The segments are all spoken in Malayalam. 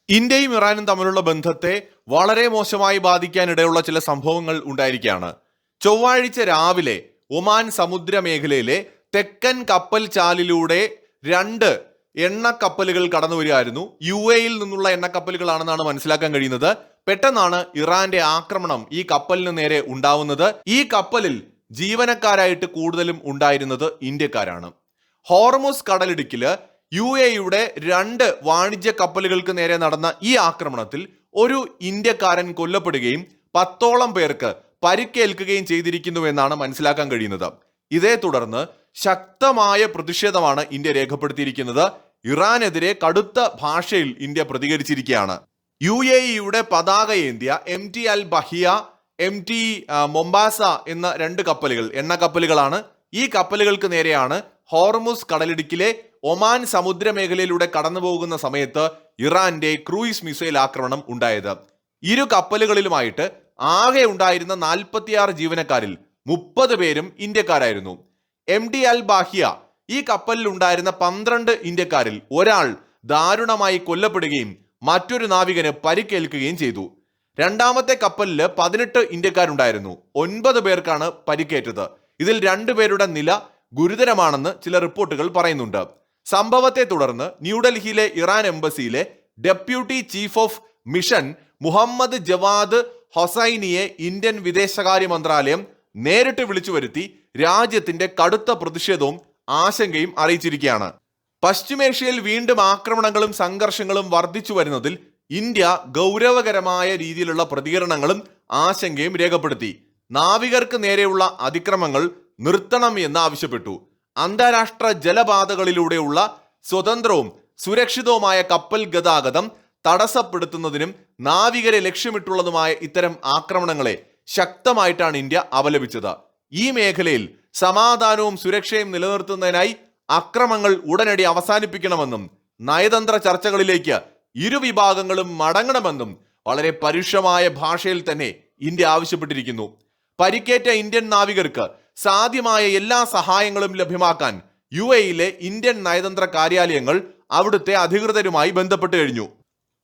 ഇന്ത്യയും ഇറാനും തമ്മിലുള്ള ബന്ധത്തെ വളരെ മോശമായി ബാധിക്കാനിടയുള്ള ചില സംഭവങ്ങൾ ഉണ്ടായിരിക്കുകയാണ്. ചൊവ്വാഴ്ച രാവിലെ ഒമാൻ സമുദ്ര മേഖലയിലെ തെക്കൻ കപ്പൽ ചാലിലൂടെ രണ്ട് എണ്ണക്കപ്പലുകൾ കടന്നു വരികയായിരുന്നു. UAE-യിൽ നിന്നുള്ള എണ്ണക്കപ്പലുകളാണെന്നാണ് മനസ്സിലാക്കാൻ കഴിയുന്നത്. പെട്ടെന്നാണ് ഇറാന്റെ ആക്രമണം ഈ കപ്പലിന് നേരെ ഉണ്ടാവുന്നത്. ഈ കപ്പലിൽ ജീവനക്കാരായിട്ട് കൂടുതലും ഉണ്ടായിരുന്നത് ഇന്ത്യക്കാരാണ്. ഹോർമുസ് കടലിടുക്കില് UAE-യുടെ രണ്ട് വാണിജ്യ കപ്പലുകൾക്ക് നേരെ നടന്ന ഈ ആക്രമണത്തിൽ ഒരു ഇന്ത്യക്കാരൻ കൊല്ലപ്പെടുകയും 10ഓളം പേർക്ക് പരിക്കേൽക്കുകയും ചെയ്തിരിക്കുന്നുവെന്നാണ് മനസ്സിലാക്കാൻ കഴിയുന്നത്. ഇതേ തുടർന്ന് ശക്തമായ പ്രതിഷേധമാണ് ഇന്ത്യ രേഖപ്പെടുത്തിയിരിക്കുന്നത്. ഇറാനെതിരെ കടുത്ത ഭാഷയിൽ ഇന്ത്യ പ്രതികരിച്ചിരിക്കുകയാണ്. UAE-യുടെ പതാകയേന്തിയ MT അൽ ബഹിയ, MT മൊംബാസ എന്ന രണ്ട് കപ്പലുകൾ, എണ്ണ കപ്പലുകളാണ്. ഈ കപ്പലുകൾക്ക് നേരെയാണ് ഹോർമുസ് കടലിടുക്കിലെ ഒമാൻ സമുദ്ര മേഖലയിലൂടെ കടന്നു പോകുന്ന സമയത്ത് ഇറാന്റെ ക്രൂയിസ് മിസൈൽ ആക്രമണം ഉണ്ടായത്. ഇരു കപ്പലുകളിലുമായിട്ട് ആകെ ഉണ്ടായിരുന്ന 46 ജീവനക്കാരിൽ 30 പേരും ഇന്ത്യക്കാരായിരുന്നു. MT അൽ ബാഹിയ ഈ കപ്പലിൽ ഉണ്ടായിരുന്ന 12 ഇന്ത്യക്കാരിൽ ഒരാൾ ദാരുണമായി കൊല്ലപ്പെടുകയും മറ്റൊരു നാവികന് പരിക്കേൽക്കുകയും ചെയ്തു. രണ്ടാമത്തെ കപ്പലിൽ 18 ഇന്ത്യക്കാരുണ്ടായിരുന്നു. 9 പേർക്കാണ് പരിക്കേറ്റത്. ഇതിൽ 2 പേരുടെ നില ഗുരുതരമാണെന്ന് ചില റിപ്പോർട്ടുകൾ പറയുന്നുണ്ട്. സംഭവത്തെ തുടർന്ന് ന്യൂഡൽഹിയിലെ ഇറാൻ എംബസിയിലെ deputy chief of mission Mohammad Javad ഹൊസൈനിയെ ഇന്ത്യൻ വിദേശകാര്യ മന്ത്രാലയം നേരിട്ട് വിളിച്ചു വരുത്തി രാജ്യത്തിന്റെ കടുത്ത പ്രതിഷേധവും ആശങ്കയും അറിയിച്ചിരിക്കുകയാണ്. പശ്ചിമേഷ്യയിൽ വീണ്ടും ആക്രമണങ്ങളും സംഘർഷങ്ങളും വർദ്ധിച്ചു വരുന്നതിൽ ഇന്ത്യ ഗൗരവകരമായ രീതിയിലുള്ള പ്രതികരണങ്ങളും ആശങ്കയും രേഖപ്പെടുത്തി. നാവികർക്ക് നേരെയുള്ള അതിക്രമങ്ങൾ നിർത്തണം എന്ന് ആവശ്യപ്പെട്ടു. അന്താരാഷ്ട്ര ജലപാതകളിലൂടെയുള്ള സ്വതന്ത്രവും സുരക്ഷിതവുമായ കപ്പൽ ഗതാഗതം തടസ്സപ്പെടുത്തുന്നതിനും നാവികരെ ലക്ഷ്യമിട്ടുള്ളതുമായ ഇത്തരം ആക്രമണങ്ങളെ ശക്തമായിട്ടാണ് ഇന്ത്യ അപലപിച്ചത്. ഈ മേഖലയിൽ സമാധാനവും സുരക്ഷയും നിലനിർത്തുന്നതിനായി അക്രമങ്ങൾ ഉടനടി അവസാനിപ്പിക്കണമെന്നും നയതന്ത്ര ചർച്ചകളിലേക്ക് ഇരുവിഭാഗങ്ങളും മടങ്ങണമെന്നും വളരെ പരുഷമായ ഭാഷയിൽ തന്നെ ഇന്ത്യ ആവശ്യപ്പെട്ടിരിക്കുന്നു. പരിക്കേറ്റ ഇന്ത്യൻ നാവികർക്ക് സാധ്യമായ എല്ലാ സഹായങ്ങളും ലഭ്യമാക്കാൻ UAE-യിലെ ഇന്ത്യൻ നയതന്ത്ര കാര്യാലയങ്ങൾ അവിടുത്തെ അധികൃതരുമായി ബന്ധപ്പെട്ട് കഴിഞ്ഞു.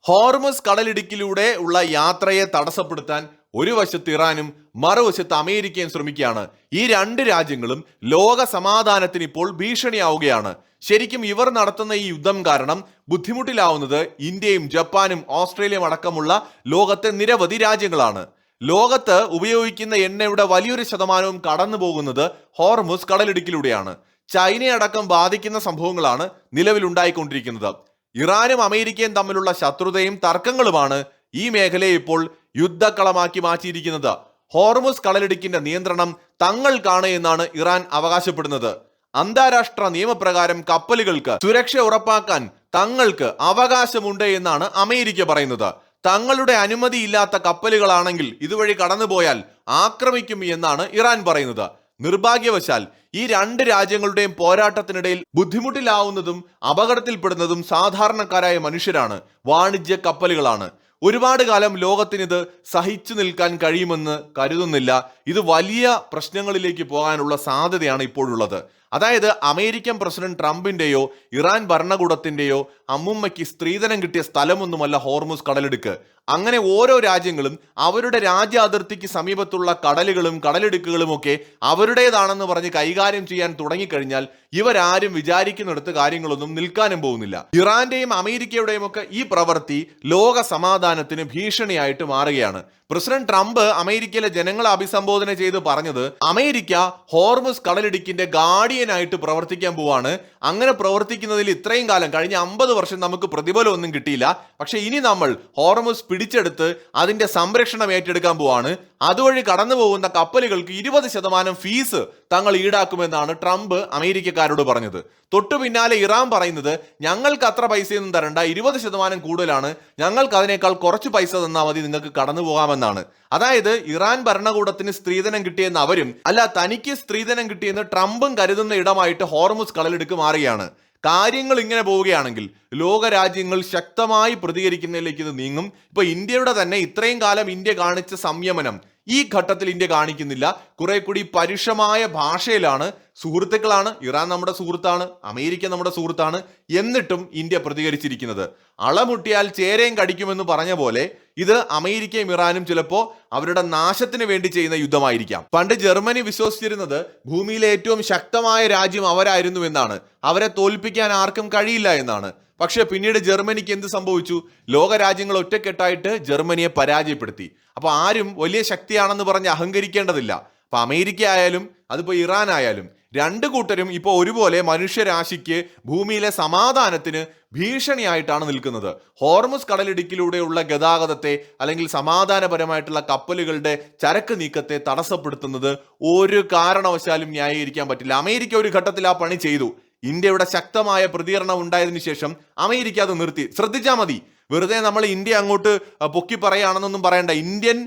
ഹോർമുസ് കടലിടുക്കിലൂടെ ഉള്ള യാത്രയെ തടസ്സപ്പെടുത്താൻ ഒരു വശത്ത് ഇറാനും മറുവശത്ത് അമേരിക്കയും ശ്രമിക്കുകയാണ്. ഈ രണ്ട് രാജ്യങ്ങളും ലോക സമാധാനത്തിന് ഇപ്പോൾ ഭീഷണിയാവുകയാണ്. ശരിക്കും ഇവർ നടത്തുന്ന ഈ യുദ്ധം കാരണം ബുദ്ധിമുട്ടിലാവുന്നത് ഇന്ത്യയും ജപ്പാനും ഓസ്ട്രേലിയയും അടക്കമുള്ള ലോകത്തെ നിരവധി രാജ്യങ്ങളാണ്. ലോകത്ത് ഉപയോഗിക്കുന്ന എണ്ണയുടെ വലിയൊരു ശതമാനവും കടന്നു പോകുന്നത് ഹോർമുസ് കടലിടുക്കിലൂടെയാണ്. ചൈനയടക്കം ബാധിക്കുന്ന സംഭവങ്ങളാണ് നിലവിലുണ്ടായിക്കൊണ്ടിരിക്കുന്നത്. ഇറാനും അമേരിക്കയും തമ്മിലുള്ള ശത്രുതയും തർക്കങ്ങളുമാണ് ഈ മേഖലയെ ഇപ്പോൾ യുദ്ധക്കളമാക്കി മാറ്റിയിരിക്കുന്നത്. ഹോർമുസ് കടലിടുക്കിന്റെ നിയന്ത്രണം തങ്ങൾക്കാണ് എന്നാണ് ഇറാൻ അവകാശപ്പെടുന്നത്. അന്താരാഷ്ട്ര നിയമപ്രകാരം കപ്പലുകൾക്ക് സുരക്ഷ ഉറപ്പാക്കാൻ തങ്ങൾക്ക് അവകാശമുണ്ട് എന്നാണ് അമേരിക്ക പറയുന്നത്. തങ്ങളുടെ അനുമതിയില്ലാത്ത കപ്പലുകളാണെങ്കിൽ ഇതുവഴി കടന്നുപോയാൽ ആക്രമിക്കും എന്നാണ് ഇറാൻ പറയുന്നത്. നിർഭാഗ്യവശാൽ ഈ രണ്ട് രാജ്യങ്ങളുടെയും പോരാട്ടത്തിനിടയിൽ ബുദ്ധിമുട്ടിലാവുന്നതും അപകടത്തിൽപ്പെടുന്നതും സാധാരണക്കാരായ മനുഷ്യരാണ്, വാണിജ്യ കപ്പലുകളാണ്. ഒരുപാട് കാലം ലോകത്തിനിത് സഹിച്ചു നിൽക്കാൻ കഴിയുമെന്ന് കരുതുന്നില്ല. ഇത് വലിയ പ്രശ്നങ്ങളിലേക്ക് പോകാനുള്ള സാധ്യതയാണ് ഇപ്പോഴുള്ളത്. അതായത് അമേരിക്കൻ പ്രസിഡന്റ് ട്രംപിന്റെയോ ഇറാൻ ഭരണകൂടത്തിന്റെയോ അമ്മുമ്മയ്ക്ക് സ്ത്രീധനം കിട്ടിയ സ്ഥലമൊന്നുമല്ല ഹോർമുസ് കടലിടുക്ക്. അങ്ങനെ ഓരോ രാജ്യങ്ങളും അവരുടെ രാജ്യ അതിർത്തിക്ക് സമീപത്തുള്ള കടലുകളും കടലിടുക്കുകളും ഒക്കെ അവരുടേതാണെന്ന് പറഞ്ഞ് കൈകാര്യം ചെയ്യാൻ തുടങ്ങിക്കഴിഞ്ഞാൽ ഇവരാരും വിചാരിക്കുന്നിടത്ത് കാര്യങ്ങളൊന്നും നിൽക്കാനും പോകുന്നില്ല. ഇറാന്റെയും അമേരിക്കയുടെയും ഒക്കെ ഈ പ്രവൃത്തി ലോക സമാധാനത്തിന് ഭീഷണിയായിട്ട് മാറുകയാണ്. പ്രസിഡന്റ് ട്രംപ് അമേരിക്കയിലെ ജനങ്ങളെ അഭിസംബോധന ചെയ്ത് പറഞ്ഞത് അമേരിക്ക ഹോർമുസ് കടലിടുക്കിന്റെ ഗാർഡിയനായിട്ട് പ്രവർത്തിക്കാൻ പോവാണ്. അങ്ങനെ പ്രവർത്തിക്കുന്നതിൽ ഇത്രയും കാലം കഴിഞ്ഞ 50 വർഷം നമുക്ക് പ്രതിഫലം ഒന്നും കിട്ടിയില്ല. പക്ഷെ ഇനി നമ്മൾ ഹോർമുസ് പിടിച്ചെടുത്ത് അതിന്റെ സംരക്ഷണം ഏറ്റെടുക്കാൻ പോവാണ്. അതുവഴി കടന്നു പോകുന്ന കപ്പലുകൾക്ക് 20% ഫീസ് തങ്ങൾ ഈടാക്കുമെന്നാണ് ട്രംപ് അമേരിക്കക്കാരോട് പറഞ്ഞത്. തൊട്ടു പിന്നാലെ ഇറാൻ പറയുന്നത് ഞങ്ങൾക്ക് അത്ര പൈസയൊന്നും തരണ്ട, 20% കൂടുതലാണ്, ഞങ്ങൾക്ക് അതിനേക്കാൾ കുറച്ച് പൈസ തന്നാൽ മതി, നിങ്ങൾക്ക് കടന്നു പോകാമെന്നാണ്. അതായത് ഇറാൻ ഭരണകൂടത്തിന് സ്ത്രീധനം കിട്ടിയെന്ന് അവരും, അല്ല തനിക്ക് സ്ത്രീധനം കിട്ടിയെന്ന് ട്രംപും കരുതുന്ന ഇടമായിട്ട് ഹോർമുസ് കടലിടുക്ക് മാറുകയാണ്. കാര്യങ്ങൾ ഇങ്ങനെ പോവുകയാണെങ്കിൽ ലോകരാജ്യങ്ങൾ ശക്തമായി പ്രതികരിക്കുന്നതിലേക്ക് ഇത് നീങ്ങും. ഇപ്പൊ ഇന്ത്യയുടെ തന്നെ ഇത്രയും കാലം ഇന്ത്യ കാണിച്ച സംയമനം ഈ ഘട്ടത്തിൽ ഇന്ത്യ കാണിക്കുന്നില്ല. കുറെ കൂടി പരുഷമായ ഭാഷയിലാണ്, സുഹൃത്തുക്കളാണ്, ഇറാൻ നമ്മുടെ സുഹൃത്താണ്, അമേരിക്ക നമ്മുടെ സുഹൃത്താണ്, എന്നിട്ടും ഇന്ത്യ പ്രതികരിച്ചിരിക്കുന്നത്. അളമുട്ടിയാൽ ചേരയും കടിക്കുമെന്ന് പറഞ്ഞ പോലെ ഇത് അമേരിക്കയും ഇറാനും ചിലപ്പോൾ അവരുടെ നാശത്തിന് വേണ്ടി ചെയ്യുന്ന യുദ്ധമായിരിക്കാം. പണ്ട് ജർമ്മനി വിശ്വസിച്ചിരുന്നത് ഭൂമിയിലെ ഏറ്റവും ശക്തമായ രാജ്യം അവരായിരുന്നു എന്നാണ്, അവരെ തോൽപ്പിക്കാൻ ആർക്കും കഴിയില്ല എന്നാണ്. പക്ഷെ പിന്നീട് ജർമ്മനിക്ക് എന്ത് സംഭവിച്ചു? ലോക രാജ്യങ്ങൾ ഒറ്റക്കെട്ടായിട്ട് ജർമ്മനിയെ പരാജയപ്പെടുത്തി. അപ്പൊ ആരും വലിയ ശക്തിയാണെന്ന് പറഞ്ഞ് അഹങ്കരിക്കേണ്ടതില്ല. അപ്പൊ അമേരിക്ക ആയാലും അതിപ്പോ ഇറാൻ ആയാലും രണ്ടു കൂട്ടരും ഇപ്പൊ ഒരുപോലെ മനുഷ്യരാശിക്ക് ഭൂമിയിലെ സമാധാനത്തിന് ഭീഷണിയായിട്ടാണ് നിൽക്കുന്നത്. ഹോർമുസ് കടലിടുക്കിലൂടെയുള്ള ഗതാഗതത്തെ അല്ലെങ്കിൽ സമാധാനപരമായിട്ടുള്ള കപ്പലുകളുടെ ചരക്ക് നീക്കത്തെ തടസ്സപ്പെടുത്തുന്നത് ഒരു കാരണവശാലും ന്യായീകരിക്കാൻ പറ്റില്ല. അമേരിക്ക ഒരു ഘട്ടത്തിൽ ആ പണി ചെയ്തു. ഇന്ത്യയുടെ ശക്തമായ പ്രതികരണം ഉണ്ടായതിനു ശേഷം അമേരിക്ക അത് നിർത്തി. ശ്രദ്ധിച്ചാൽ മതി. വെറുതെ നമ്മൾ ഇന്ത്യ അങ്ങോട്ട് പൊക്കി പറയുകയാണെന്നൊന്നും പറയണ്ട. ഇന്ത്യൻ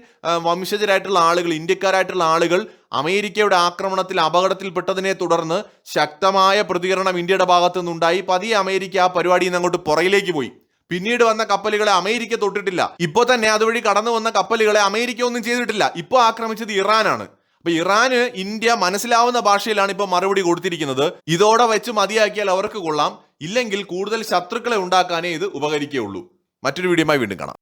വംശജരായിട്ടുള്ള ആളുകൾ, ഇന്ത്യക്കാരായിട്ടുള്ള ആളുകൾ അമേരിക്കയുടെ ആക്രമണത്തിൽ അപകടത്തിൽപ്പെട്ടതിനെ തുടർന്ന് ശക്തമായ പ്രതികരണം ഇന്ത്യയുടെ ഭാഗത്തു നിന്നുണ്ടായി. പതിയെ അമേരിക്ക ആ പരിപാടിയിൽ നിന്ന് അങ്ങോട്ട് പുറകിലേക്ക് പോയി. പിന്നീട് വന്ന കപ്പലുകളെ അമേരിക്ക തൊട്ടിട്ടില്ല. ഇപ്പൊ തന്നെ അതുവഴി കടന്നു വന്ന കപ്പലുകളെ അമേരിക്ക ഒന്നും ചെയ്തിട്ടില്ല. ഇപ്പൊ ആക്രമിച്ചത് ഇറാനാണ്. അപ്പൊ ഇറാന് ഇന്ത്യ മനസ്സിലാവുന്ന ഭാഷയിലാണ് ഇപ്പൊ മറുപടി കൊടുത്തിരിക്കുന്നത്. ഇതോടെ വെച്ച് മതിയാക്കിയാൽ അവർക്ക് കൊള്ളാം, ഇല്ലെങ്കിൽ കൂടുതൽ ശത്രുക്കളെ ഉണ്ടാക്കാനേ ഇത് ഉപകരിക്കുകയുള്ളൂ. മറ്റൊരു വീഡിയോയുമായി വീണ്ടും കാണാം.